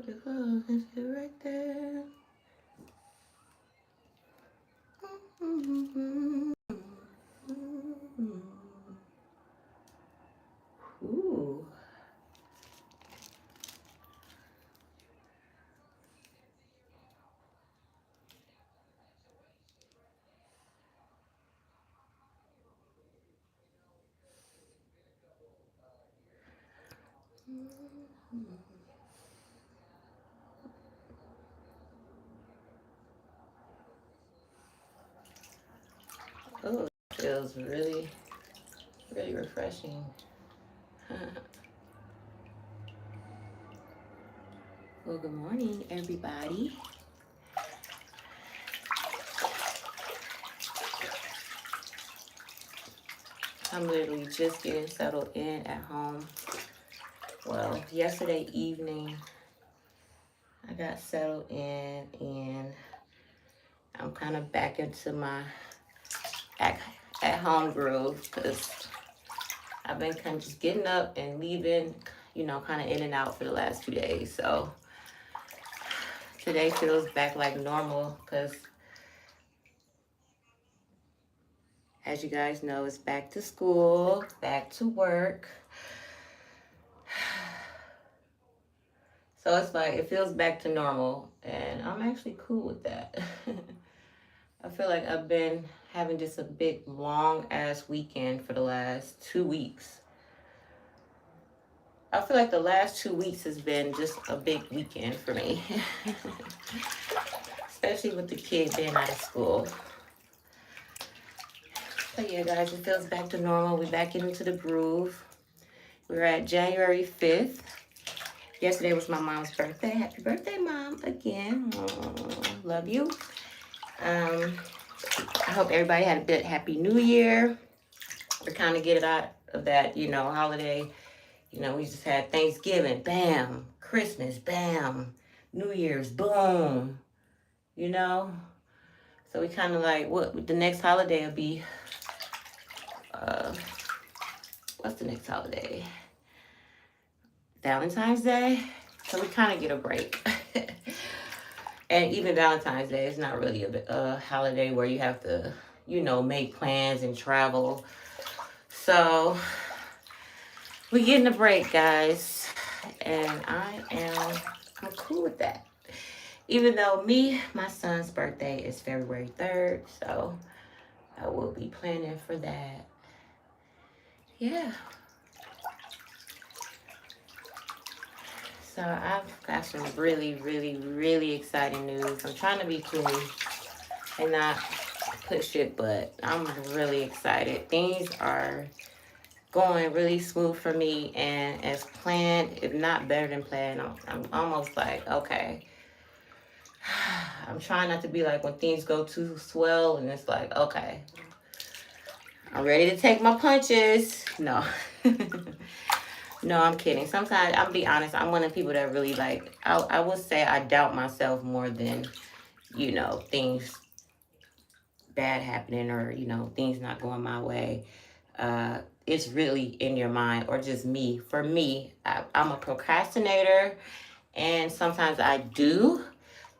up your clothes and sit right there. Ooh. Oh, it feels really, really refreshing. Well, good morning, everybody. I'm literally just getting settled in at home. Well, yesterday evening, I got settled in and I'm kind of back into my at home groove because I've been kind of just getting up and leaving, you know, kind of in and out for the last 2 days. So today feels back like normal because, as you guys know, it's back to school, back to work. So it's like, it feels back to normal, and I'm actually cool with that. I feel like I've been having just a big, long-ass weekend for the last 2 weeks. I feel like the last 2 weeks has been just a big weekend for me. Especially with the kid being out of school. But yeah, guys, it feels back to normal. We're back into the groove. We're at January 5th. Yesterday was my mom's birthday. Happy birthday, Mom, again. Aww, love you. I hope everybody had a good Happy New Year. We're kind of getting out of that, you know, holiday. You know, we just had Thanksgiving, bam. Christmas, bam. New Year's, boom. You know? So we kind of like, what the next holiday will be, what's the next holiday? Valentine's Day. So we kind of get a break. And even Valentine's Day is not really a holiday where you have to, you know, make plans and travel. So we're getting a break, guys. And I'm cool with that. Even though my son's birthday is February 3rd. So I will be planning for that. Yeah. So I've got some really, really, really exciting news. I'm trying to be cool and not push it, but I'm really excited. Things are going really smooth for me, and as planned, if not better than planned. I'm almost like, okay. I'm trying not to be like when things go too swell and it's like, okay, I'm ready to take my punches. No. No, I'm kidding. Sometimes, I'll be honest, I'm one of the people that really like, I would say I doubt myself more than, you know, things bad happening or, you know, things not going my way. It's really in your mind, or just me. For me, I'm a procrastinator, and sometimes I do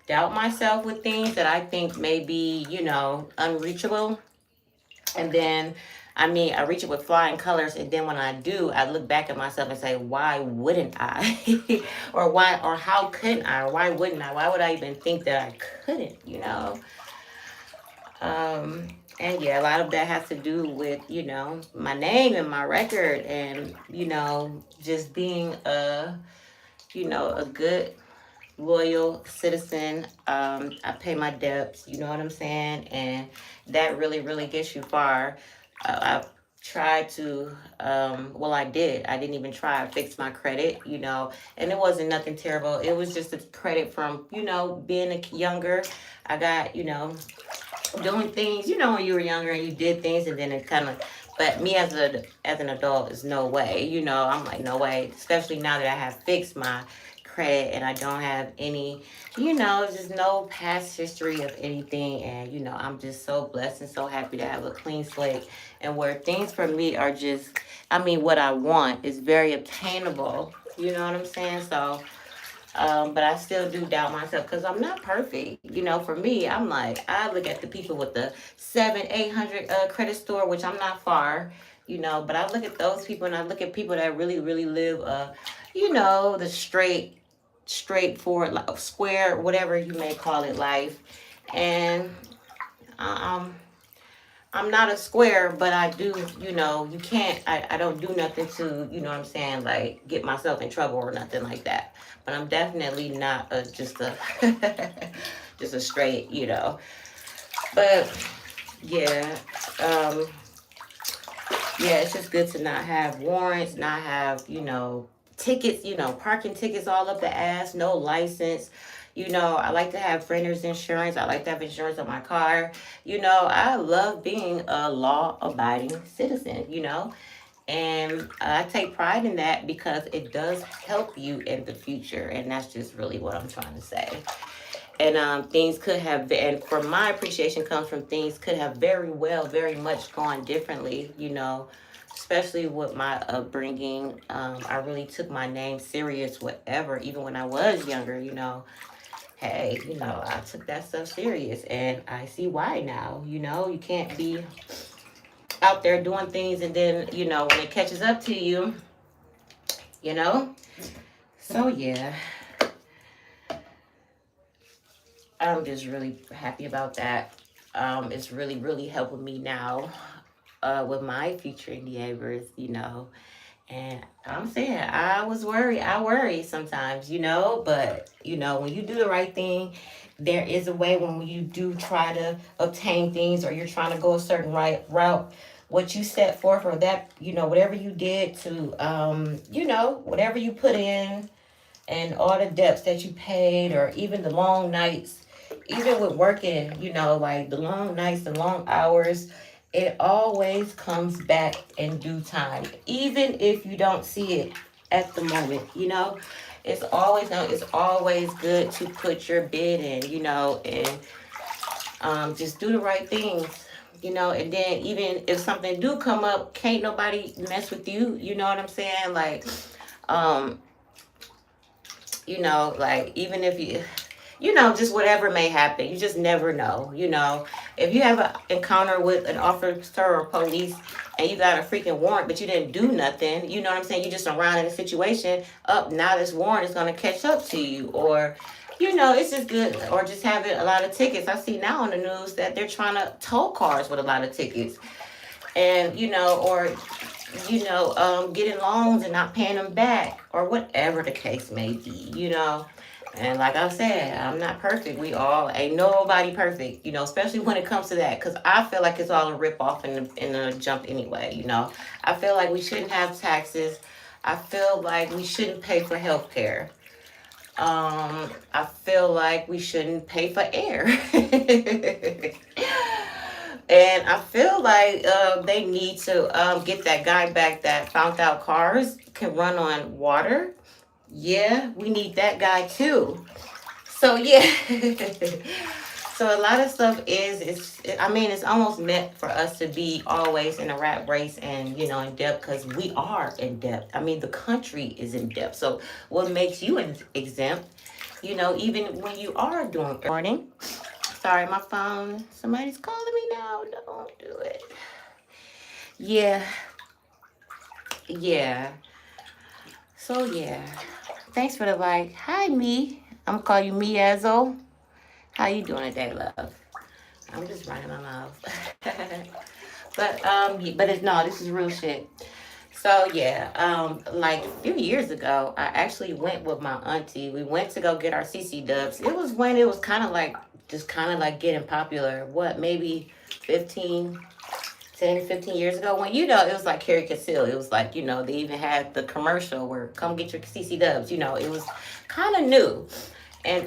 doubt myself with things that I think may be, you know, unreachable. And then, I mean, I reach it with flying colors, and then when I do, I look back at myself and say, why wouldn't I? Or how couldn't I? Or why wouldn't I? Why would I even think that I couldn't, you know? And yeah, a lot of that has to do with, you know, my name and my record and, you know, just being you know, a good, loyal citizen. I pay my debts, you know what I'm saying? And that really, really gets you far. I've tried to, well, I didn't even try. I fixed my credit, you know, and it wasn't nothing terrible. It was just a credit from, you know, being younger. I got, you know, doing things, you know, when you were younger and you did things, and then it kind of, but me as an adult is no way, you know. I'm like, no way, especially now that I have fixed my credit and I don't have any, you know, just no past history of anything. And, you know, I'm just so blessed and so happy to have a clean slate, and where things for me are just, I mean, what I want is very obtainable, you know what I'm saying? So But I still do doubt myself because I'm not perfect. You know, for me, I'm like, I look at the people with the 800 credit score, which I'm not far, you know, but I look at those people and I look at people that really, really live, you know, the straightforward, square, whatever you may call it, life. And um, I'm not a square, but I do, you know, I don't do nothing to, you know what I'm saying, like get myself in trouble or nothing like that. But I'm definitely not just a, just a straight, you know. But yeah, um, yeah, it's just good to not have warrants, not have, you know, tickets, you know, parking tickets all up the ass, no license. You know, I like to have renter's insurance. I like to have insurance on my car. You know, I love being a law abiding citizen, you know, and I take pride in that because it does help you in the future. And that's just really what I'm trying to say. And things could have, and for my appreciation comes from things could have very well, very much gone differently, you know, especially with my upbringing. I really took my name serious, whatever, even when I was younger, you know. Hey, you know, I took that stuff serious and I see why now. You know, you can't be out there doing things and then, you know, when it catches up to you, you know. So, yeah, I'm just really happy about that. It's really, really helping me now with my future endeavors, you know. And I'm saying I was worried. I worry sometimes, you know, but you know, when you do the right thing, there is a way when you do try to obtain things or you're trying to go a certain right route, what you set forth or that, you know, whatever you did to you know, whatever you put in and all the debts that you paid or even the long nights, even with working, you know, like the long nights, the long hours, it always comes back in due time, even if you don't see it at the moment, you know. It's always good to put your bid in, you know, and just do the right things, you know. And then even if something do come up, can't nobody mess with you, you know what I'm saying? Like, um, you know, like even if you know, just whatever may happen, you just never know, you know. If you have an encounter with an officer or police and you got a freaking warrant, but you didn't do nothing, you know what I'm saying? You just around in a situation, up now this warrant is going to catch up to you. Or, you know, it's just good. Or just having a lot of tickets. I see now on the news that they're trying to tow cars with a lot of tickets. And, you know, or you know, getting loans and not paying them back, or whatever the case may be, you know. And like I said, I'm not perfect. We all ain't nobody perfect, you know, especially when it comes to that, because I feel like it's all a rip off in a jump anyway, you know. I feel like we shouldn't have taxes. I feel like we shouldn't pay for health care. I feel like we shouldn't pay for air. And I feel like they need to get that guy back that found out cars can run on water. Yeah, we need that guy too. So yeah. So a lot of stuff I mean, it's almost meant for us to be always in a rat race and, you know, in depth, because we are in depth. I mean, the country is in depth. So what makes you exempt, you know, even when you are doing morning. Sorry, my phone. Somebody's calling me now. Don't do it. Yeah. Yeah. So yeah. Thanks for the like. Hi, me. I'm gonna call you Miazo. How you doing today, love? I'm just running my mouth. But it's no, this is real shit. So yeah, like a few years ago, I actually went with my auntie. We went to go get our CC dubs. It was when it was kind of like getting popular. What, maybe 15 years ago, when, you know, it was like Carrie Conceal. It was like, you know, they even had the commercial where come get your CC dubs. You know, it was kind of new. And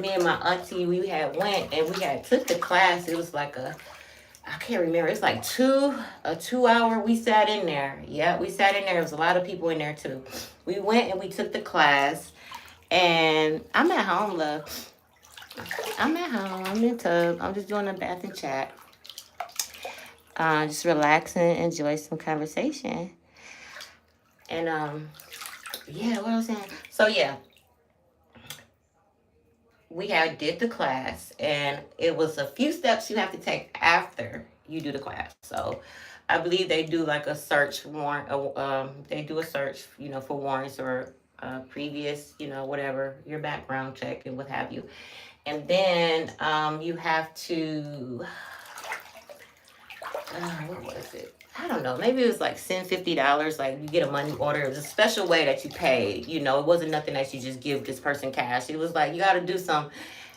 me and my auntie, we had went and we had took the class. It was like I can't remember. It's like a 2 hour. We sat in there. Yeah, we sat in there. There was a lot of people in there too. We went and we took the class. And I'm at home, love. I'm at home. I'm in the tub. I'm just doing a bath and chat. Just relaxing, enjoy some conversation. And yeah, what I was saying. So yeah. we had did the class, and it was a few steps you have to take after you do the class. So I believe they do like a search warrant. They do a search, for warrants or previous, whatever your background check and what have you. And then you have to, what was it? I don't know. Maybe it was like send $50. Like you get a money order. It was a special way that you paid. It wasn't nothing that you just give this person cash. It was like you got to do some.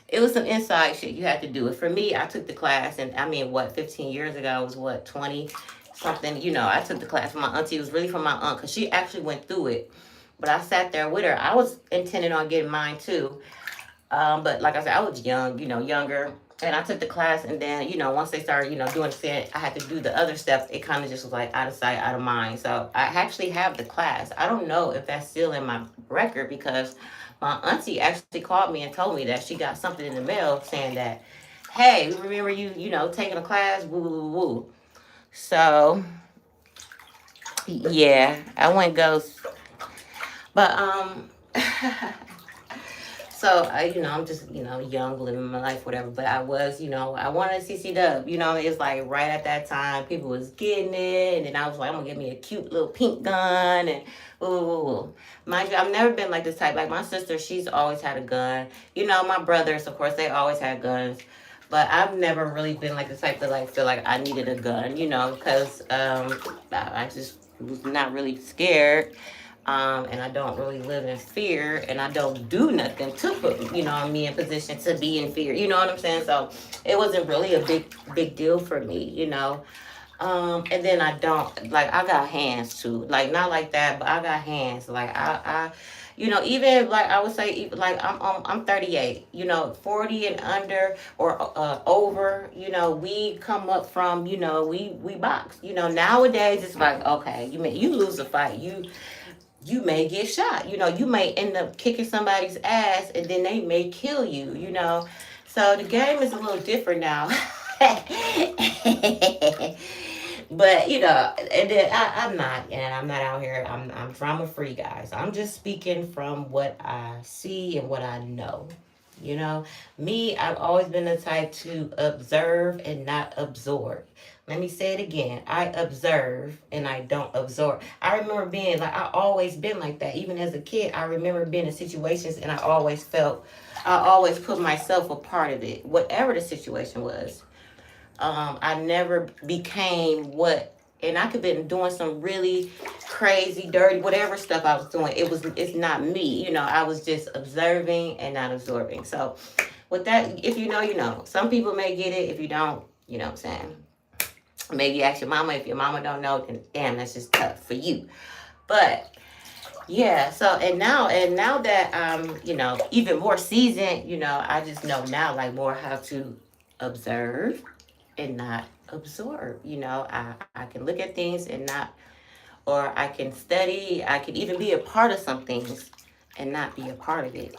It was some inside shit you had to do it. For me, I took the class, and I mean, 15 years ago, I was 20 something. I took the class from my auntie. It was really from my aunt because she actually went through it. But I sat there with her. I was intending on getting mine too. But like I said, I was young, younger. And I took the class, and then, once they started, doing it, I had to do the other steps. It kind of just was like out of sight, out of mind. So I actually have the class. I don't know if that's still in my record because my auntie actually called me and told me that she got something in the mail saying that, hey, we remember you, taking a class, woo, woo, woo. So, yeah, I went ghost. But, so I'm just, young, living my life, whatever. But I was, I wanted a CCW. It's like right at that time, people was getting it, and then I was like, I'm gonna get me a cute little pink gun, and ooh. Mind you, I've never been like this type. Like my sister, she's always had a gun. My brothers, of course, they always had guns. But I've never really been like the type to like feel like I needed a gun, because I just was not really scared. And I don't really live in fear, and I don't do nothing to put, me in position to be in fear. You know what I'm saying? So it wasn't really a big deal for me, and then I don't, like, I got hands too, like, not like that, but I got hands. Like, I even, like, I would say, even, like, I'm 38, 40 and under or over, we come up from, we box, nowadays it's like, okay, you lose a fight, you may get shot. You may end up kicking somebody's ass and then they may kill you, So the game is a little different now. But, and then I'm not out here. I'm drama free, guys. I'm just speaking from what I see and what I know. Me, I've always been the type to observe and not absorb. Let me say it again. I observe and I don't absorb. I remember being like, I always been like that. Even as a kid, I remember being in situations and I always put myself a part of it, whatever the situation was. I never became and I could have been doing some really crazy, dirty, whatever stuff I was doing. It's not me, I was just observing and not absorbing. So with that, if you know, you know. Some people may get it. If you don't, you know what I'm saying? Maybe ask your mama. If your mama don't know, then damn, that's just tough for you. But yeah, so and now that I'm, even more seasoned, I just know now like more how to observe and not absorb. I can look at things and not, or I can study, I can even be a part of some things and not be a part of it.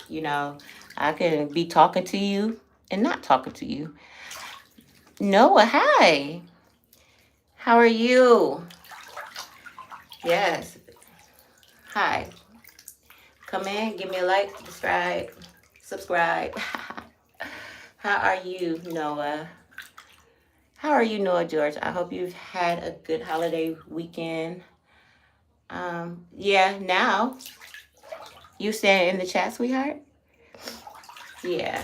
I can be talking to you and not talking to you. Noah, hi. How are you? Yes. Hi. Come in, give me a like, subscribe. How are you, Noah? How are you, Noah George? I hope you've had a good holiday weekend. Yeah, now. You saying in the chat, sweetheart? Yeah.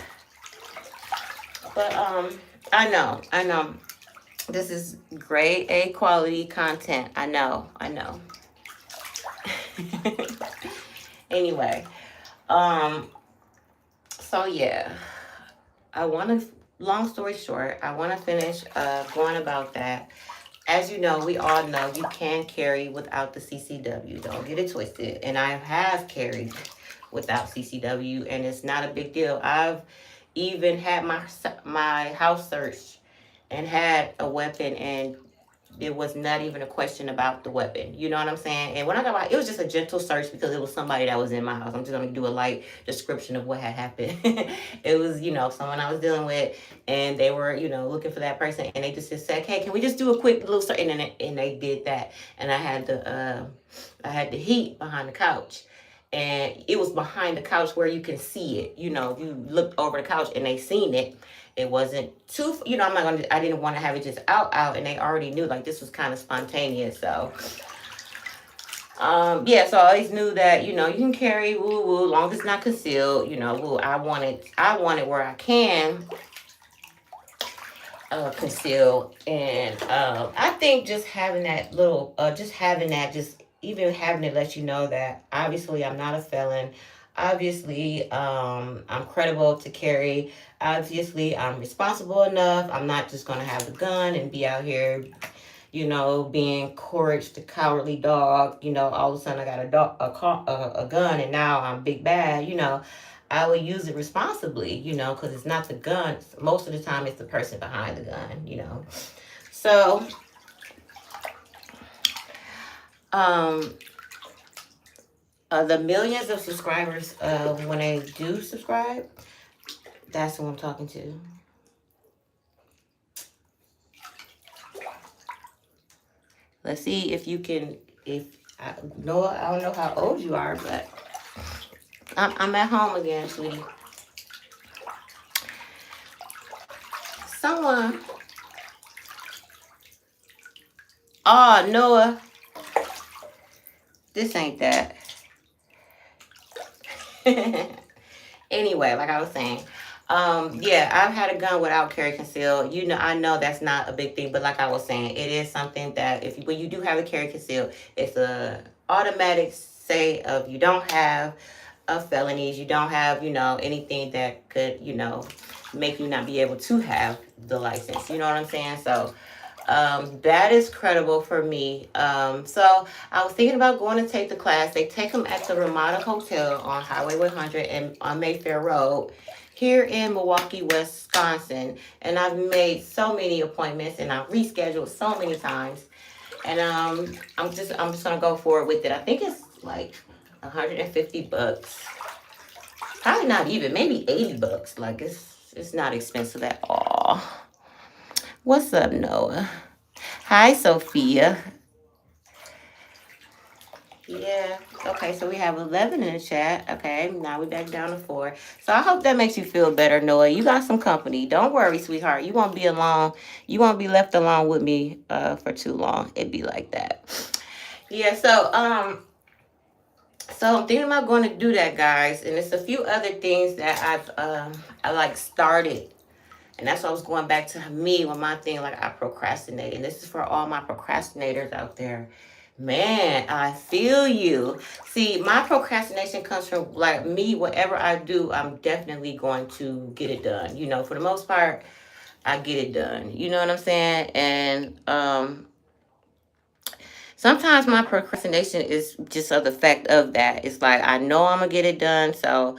But, I know. This is grade A quality content. I know. Anyway, so yeah, long story short, I want to finish going about that. As you know, we all know you can carry without the CCW. Don't get it twisted. And I have carried without CCW, and it's not a big deal. I've even had my house searched and had a weapon, and it was not even a question about the weapon. You know what I'm saying? And when I got out, it was just a gentle search because it was somebody that was in my house. I'm just going to do a light description of what had happened. It was, someone I was dealing with, and they were, looking for that person, and they just said, hey, can we just do a quick little search? And they did that. And I had the heat behind the couch. and it was behind the couch where you can see it. You know, you looked over the couch and they seen it. It wasn't too, you know, I didn't want to have it just out, and they already knew, like, this was kind of spontaneous. So, yeah, so I always knew that, you know, you can carry woo woo, long as it's not concealed, you know, woo. I want it where I can conceal. And I think just having that little, just even having it let you know that obviously I'm not a felon. Obviously, I'm credible to carry. Obviously, I'm responsible enough. I'm not just gonna have the gun and be out here, you know, being courage, the cowardly dog. You know, all of a sudden I got a gun, and now I'm big bad. You know, I will use it responsibly. You know, because it's not the gun. Most of the time, it's the person behind the gun. You know, so um, the millions of subscribers, when they do subscribe, that's who I'm talking to. Let's see if you can, Noah, I don't know how old you are, but I'm at home again, sweetie. Someone, oh, Noah, this ain't that. Anyway, like I was saying, yeah, I've had a gun without carry concealed. You know, I know that's not a big thing, but like I was saying, it is something that when you do have a carry concealed, it's a automatic say of you don't have felonies, you don't have, you know, anything that could, you know, make you not be able to have the license. You know what I'm saying? So that is credible for me. So I was thinking about going to take the class. They take them at the Ramada Hotel on Highway 100 and on Mayfair Road here in Milwaukee, Wisconsin. And I've made so many appointments and I've rescheduled so many times. And I'm just gonna go forward with it. I think it's like $150. Probably not even, maybe $80. Like it's not expensive at all. What's up, Noah? Hi, Sophia. Yeah. Okay, so we have 11 in the chat. Okay, now we're back down to 4. So I hope that makes you feel better, Noah. You got some company. Don't worry, sweetheart. You won't be alone. You won't be left alone with me for too long. It'd be like that. Yeah, so I'm thinking about going to do that, guys. And there's a few other things that I like started. And that's why I was going back to me when my thing, like, I procrastinate. And this is for all my procrastinators out there. Man, I feel you. See, my procrastination comes from, like, me, whatever I do, I'm definitely going to get it done. You know, for the most part, I get it done. You know what I'm saying? And sometimes my procrastination is just of the fact of that. It's like, I know I'm going to get it done, so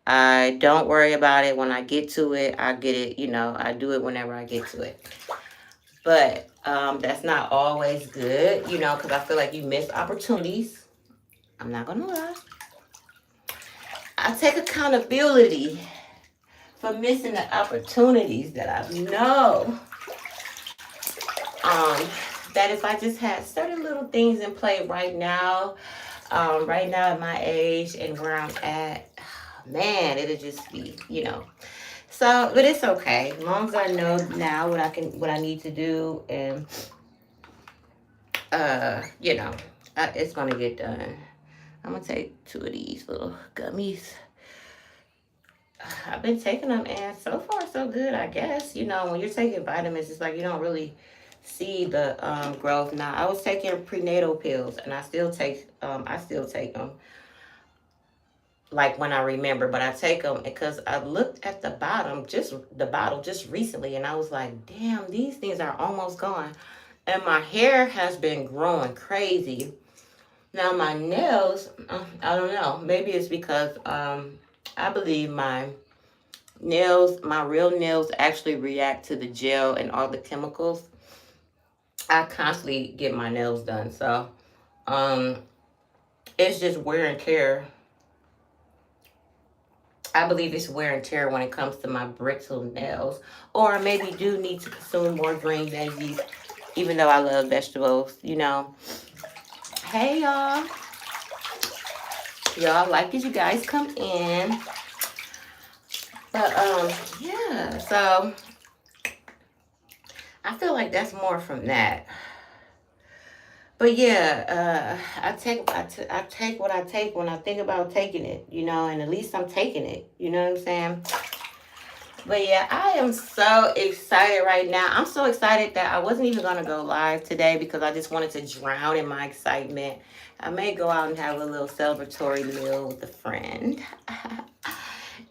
I don't worry about it. When I get to it, I get it, you know, I do it whenever I get to it. But that's not always good, you know, because I feel like you miss opportunities. I'm not going to lie. I take accountability for missing the opportunities that I know. That if I just had certain little things in play right now at my age and where I'm at, man, it'll just be, you know. So, but it's okay. As long as I know now what I need to do, and you know, it's gonna get done. I'm gonna take 2 of these little gummies. I've been taking them, and so far so good, I guess. You know, when you're taking vitamins, it's like you don't really see the growth. Now, I was taking prenatal pills, and I still take them. Like when I remember, but I take them because I looked at the bottle just recently, and I was like, damn, these things are almost gone. And my hair has been growing crazy. Now my nails, I don't know, maybe it's because I believe my real nails actually react to the gel and all the chemicals. I constantly get my nails done, so it's just wear and tear. I believe it's wear and tear when it comes to my brittle nails. Or I maybe do need to consume more green veggies, even though I love vegetables, you know. Hey, y'all. y'all. Like as you guys come in. But yeah, so I feel like that's more from that. But yeah, I take what I take when I think about taking it, you know, and at least I'm taking it. You know what I'm saying? But yeah, I am so excited right now. I'm so excited that I wasn't even going to go live today because I just wanted to drown in my excitement. I may go out and have a little celebratory meal with a friend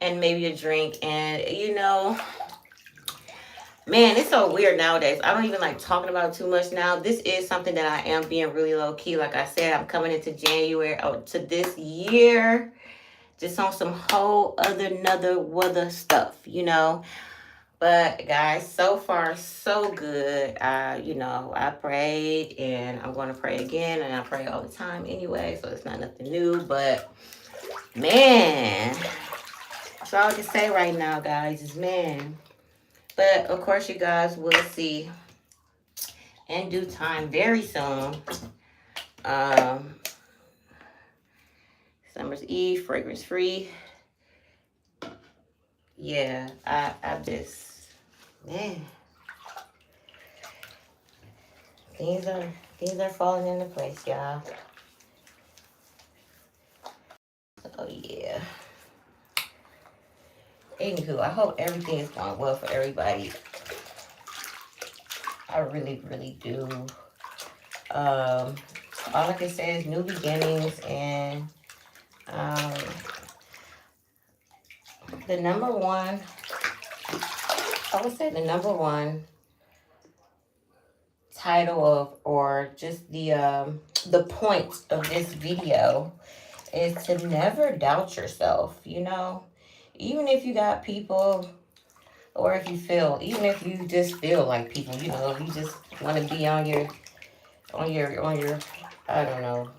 and maybe a drink. And, you know, man, it's so weird nowadays. I don't even like talking about it too much now. This is something that I am being really low key. Like I said, I'm coming into January, to this year, just on some whole other stuff, you know. But guys, so far so good. You know, I prayed and I'm going to pray again, and I pray all the time anyway, so it's not nothing new. But man, that's all I can say right now, guys, is man. But of course, you guys will see in due time very soon. Summer's Eve, fragrance free. Yeah, I just, man, things are falling into place, y'all. Oh yeah. Anywho, I hope everything is going well for everybody. I really, really do. All I can say is new beginnings, and the number one, I would say the number one title of, or just the point of this video is to never doubt yourself, you know? Even if you got people, or if you feel, even if you just feel like people, you know, you just want to be on your, I don't know,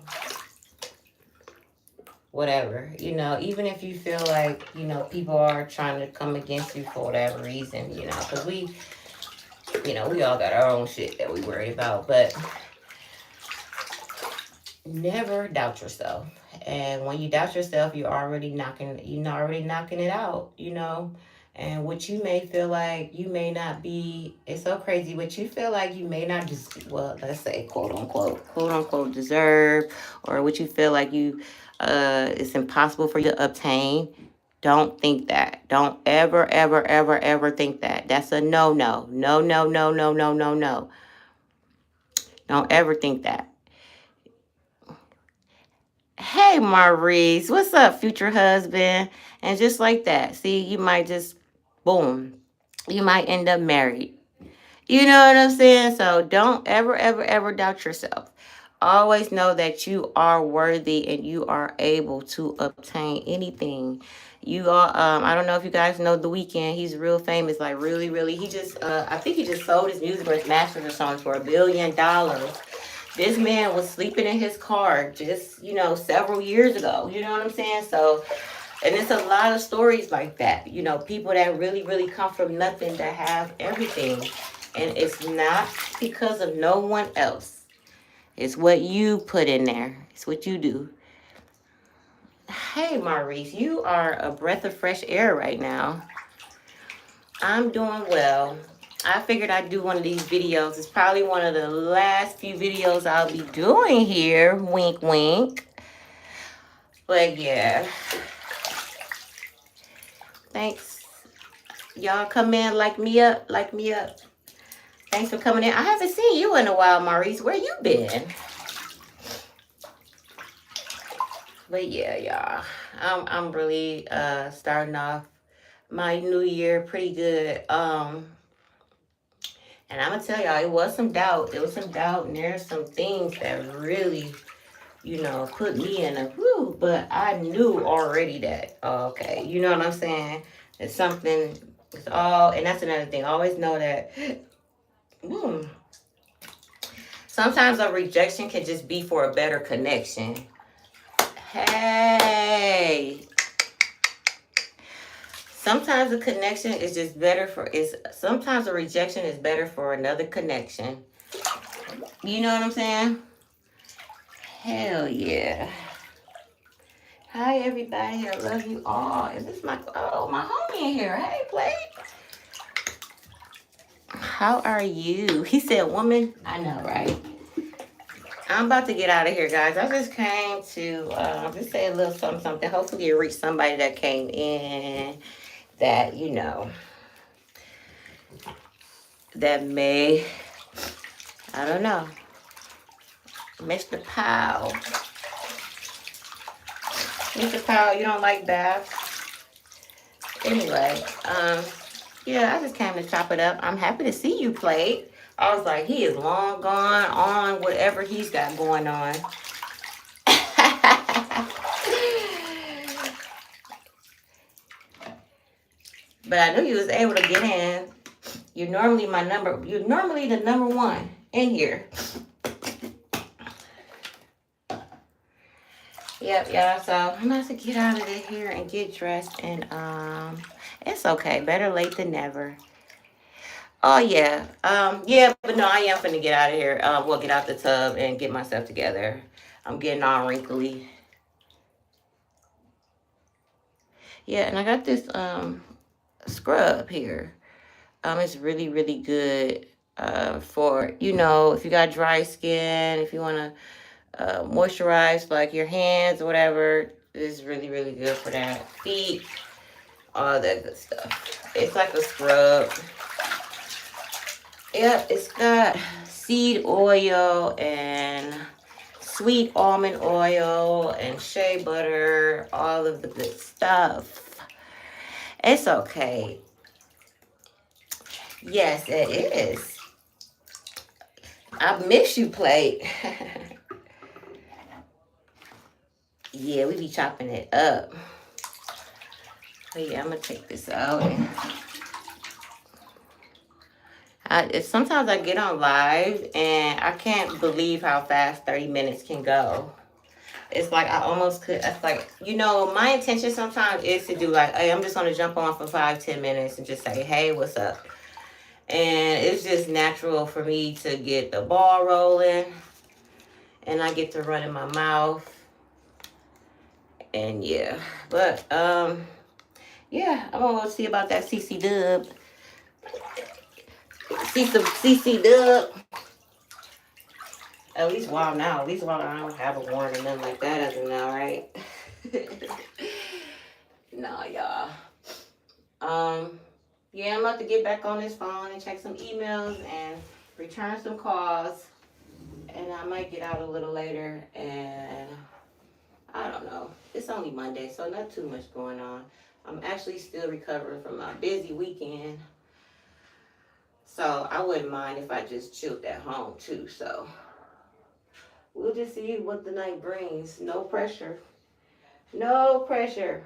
whatever, you know, even if you feel like, you know, people are trying to come against you for whatever reason, you know, because we, you know, we all got our own shit that we worry about, but never doubt yourself. And when you doubt yourself, you're already knocking it out, you know. And what you may feel like you may not be, it's so crazy, what you feel like you may not just, well, let's say quote unquote deserve, or what you feel like you it's impossible for you to obtain. Don't think that. Don't ever think that. That's a no. Don't ever think that. Hey, Maurice, what's up, future husband? And just like that, see, you might just, boom, you might end up married. You know what I'm saying? So don't ever doubt yourself. Always know that you are worthy and you are able to obtain anything. You are, I don't know if you guys know The Weeknd. He's real famous, like really. He just, I think he just sold his music or his masters or something for $1 billion. This man was sleeping in his car just, you know, several years ago. You know what I'm saying? So, and it's a lot of stories like that. You know, people that really come from nothing that have everything. And it's not because of no one else. It's what you put in there. It's what you do. Hey, Maurice, you are a breath of fresh air right now. I'm doing well. I figured I'd do one of these videos. It's probably one of the last few videos I'll be doing here. Wink, wink. But yeah. Thanks. Y'all come in, like me up. Thanks for coming in. I haven't seen you in a while, Maurice. Where you been? But yeah, y'all. I'm really starting off my new year pretty good. And I'm gonna tell y'all, it was some doubt. There was some doubt, and there's some things that really, you know, put me in a whoo. But I knew already that, okay, you know what I'm saying? It's something, it's all, and that's another thing. Always know that, sometimes a rejection can just be for a better connection. Hey. Sometimes a connection is just better sometimes a rejection is better for another connection. You know what I'm saying? Hell yeah. Hi, everybody. I love you all. Is this my homie in here? Hey, Play. How are you? He said, woman. I know, right? I'm about to get out of here, guys. I just came to just say a little something. Hopefully, it reached somebody that came in that, that may, I don't know, Mr. Powell. Mr. Powell, you don't like baths? Anyway, yeah, I just came to chop it up. I'm happy to see you, Plate. I was like, he is long gone on whatever he's got going on. But I knew you was able to get in. You're normally the number one in here. Yep, y'all. So I'm about to get out of here and get dressed, and it's okay. Better late than never. Oh yeah. Yeah, but no, I am finna get out of here. Well, get out the tub and get myself together. I'm getting all wrinkly. Yeah, and I got this scrub here. It's really, really good for, if you got dry skin, if you wanna moisturize like your hands or whatever. It's really, really good for that. Feet, all that good stuff. It's like a scrub. Yep, it's got seed oil and sweet almond oil and shea butter, all of the good stuff. It's okay. Yes, it is. I miss you, Plate. Yeah, we be chopping it up. But yeah, I'm gonna take this out. Sometimes I get on live and I can't believe how fast 30 minutes can go. It's like I almost could. It's like, my intention sometimes is to do like, hey, I'm just gonna jump on for 5-10 minutes and just say, hey, what's up? And it's just natural for me to get the ball rolling, and I get to run in my mouth. And yeah, but yeah, I'm gonna see about that CCW. See some CCW. At least while now. At least while I don't have a warrant or nothing like that as of now, right? No, y'all. Yeah, I'm about to get back on this phone and check some emails and return some calls. And I might get out a little later, and I don't know. It's only Monday, so not too much going on. I'm actually still recovering from my busy weekend. So I wouldn't mind if I just chilled at home too. So we'll just see what the night brings. No pressure. No pressure.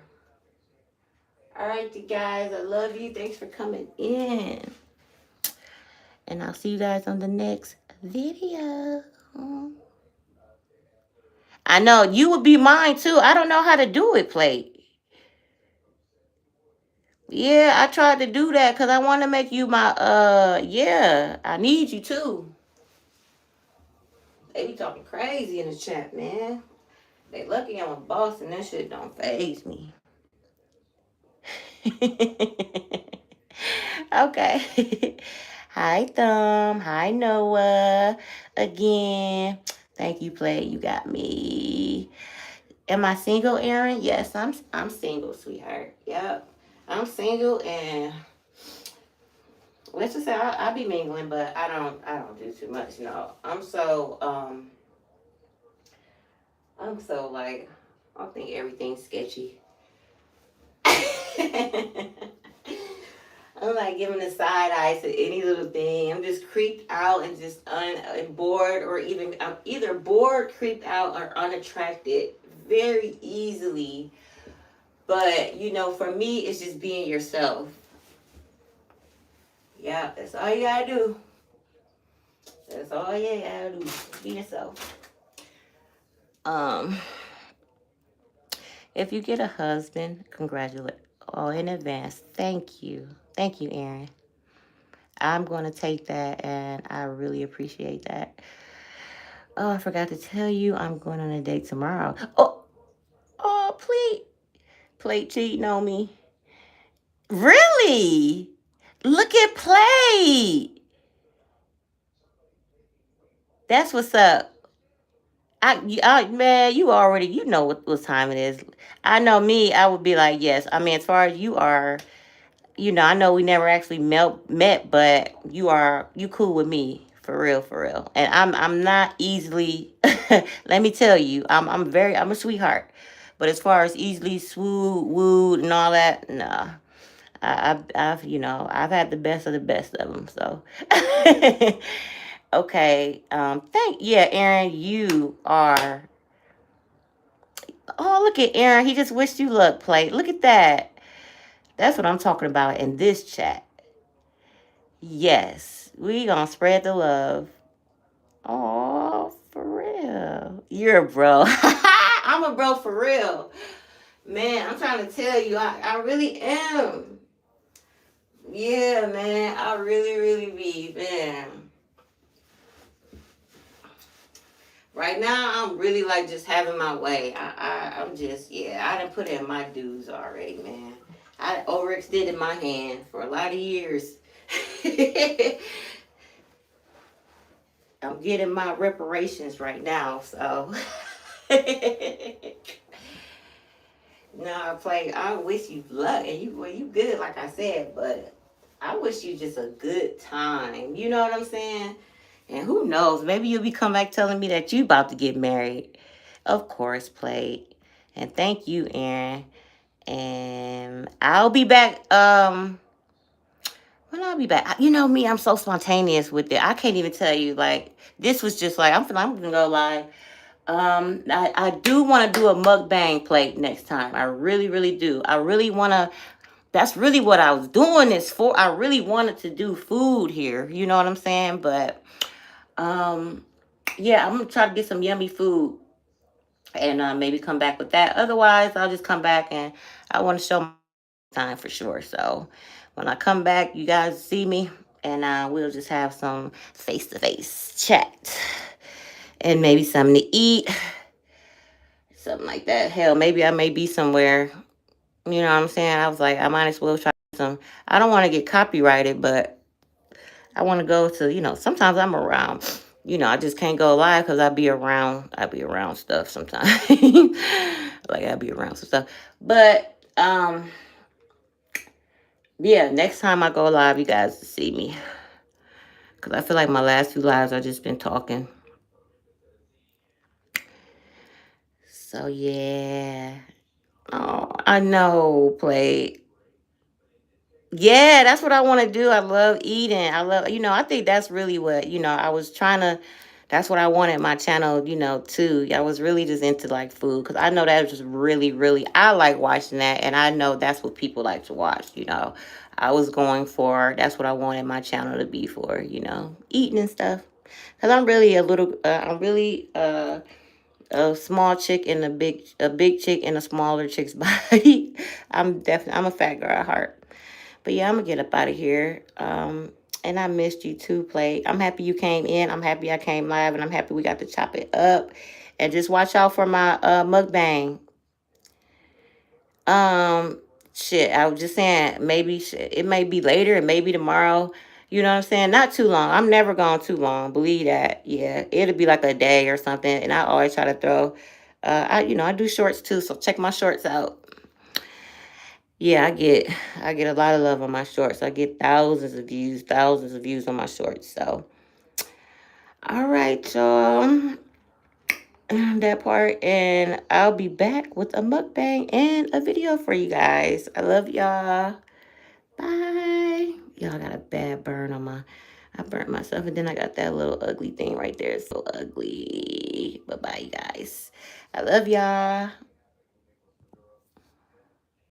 All right, you guys. I love you. Thanks for coming in. And I'll see you guys on the next video. I know you would be mine too. I don't know how to do it, Plate. Yeah, I tried to do that because I want to make you my yeah, I need you too. They be talking crazy in the chat, man. They lucky I'm a boss and that shit don't faze me. Okay. Hi, Thumb. Hi, Noah. Again. Thank you, Play. You got me. Am I single, Aaron? Yes, I'm single, sweetheart. Yep. I'm single, and let's just say I be mingling, but I don't do too much. No. I'm so like, I think everything's sketchy. I'm like giving the side eye to any little thing. I'm just creeped out and just bored, or even I'm either bored, creeped out, or unattracted very easily. But for me, it's just being yourself. Yeah, that's all you gotta do. That's all you gotta do. Be yourself. If you get a husband, congratulate. Oh, in advance. Thank you. Thank you, Aaron. I'm going to take that, and I really appreciate that. Oh, I forgot to tell you, I'm going on a date tomorrow. Oh, please. Plate cheating on me. Really? Look at Plate. That's what's up. Man, you know what time it is. I know me, I would be like, yes. I mean, as far as you are, I know we never actually met, but you cool with me for real, for real. And I'm not easily. Let me tell you, I'm a sweetheart. But as far as easily wooed and all that, nah. I've had the best of the best of them. So, okay. Yeah, Aaron, you are. Oh, look at Aaron. He just wished you luck, Plate. Look at that. That's what I'm talking about in this chat. Yes, we gonna spread the love. Oh, for real. You're a bro. I'm a bro for real. Man, I'm trying to tell you, I really am. Yeah, man, I really, really be, man. Right now, I'm really like just having my way. I'm just, yeah, I done put in my dues already, man. I overextended my hand for a lot of years. I'm getting my reparations right now, so. No, I wish you luck, and you good, like I said, but I wish you just a good time. You know what I'm saying? And who knows? Maybe you'll be come back telling me that you about to get married. Of course, Plate. And thank you, Aaron. And I'll be back. When I'll be back. You know me, I'm so spontaneous with it. I can't even tell you. Like, this was just like I'm gonna go live. I do want to do a mukbang Plate next time. I really, really do. I really want to. That's really what I was doing this for. I really wanted to do food here. You know what I'm saying? But yeah, I'm gonna try to get some yummy food and maybe come back with that. Otherwise, I'll just come back and I want to show my time for sure. So when I come back, you guys see me and we'll just have some face-to-face chat and maybe something to eat, something like that. Hell, maybe I may be somewhere. You know what I'm saying? I was like, I might as well try some. I don't want to get copyrighted, but I want to go to, sometimes I'm around. I just can't go live because I be around stuff sometimes. Like I be around some stuff. But yeah, next time I go live, you guys will see me. Because I feel like my last few lives I've just been talking. So yeah. Oh, I know, Plate. Yeah, that's what I want to do. I love eating. I think that's really what, I was trying to, that's what I wanted my channel, too. I was really just into like food because I know that was just really, really, I like watching that. And I know that's what people like to watch. I was going for, that's what I wanted my channel to be for, eating and stuff. Because I'm really a small chick in a big chick in a smaller chick's body. I'm a fat girl at heart. But yeah, I'm gonna get up out of here. And I missed you too, Plate. I'm happy you came in. I'm happy I came live, and I'm happy we got to chop it up. And just watch out for my mukbang. Shit, I was just saying maybe it may be later and maybe tomorrow. You know what I'm saying? Not too long. I'm never gone too long. Believe that. Yeah, it'll be like a day or something. And I always try to throw. I do shorts too, so check my shorts out. Yeah, I get a lot of love on my shorts. I get thousands of views on my shorts. So, all right, y'all. That part, and I'll be back with a mukbang and a video for you guys. I love y'all. Bye. Y'all got a bad burn on I burnt myself, and then I got that little ugly thing right there. It's so ugly. Bye-bye, you guys. I love y'all.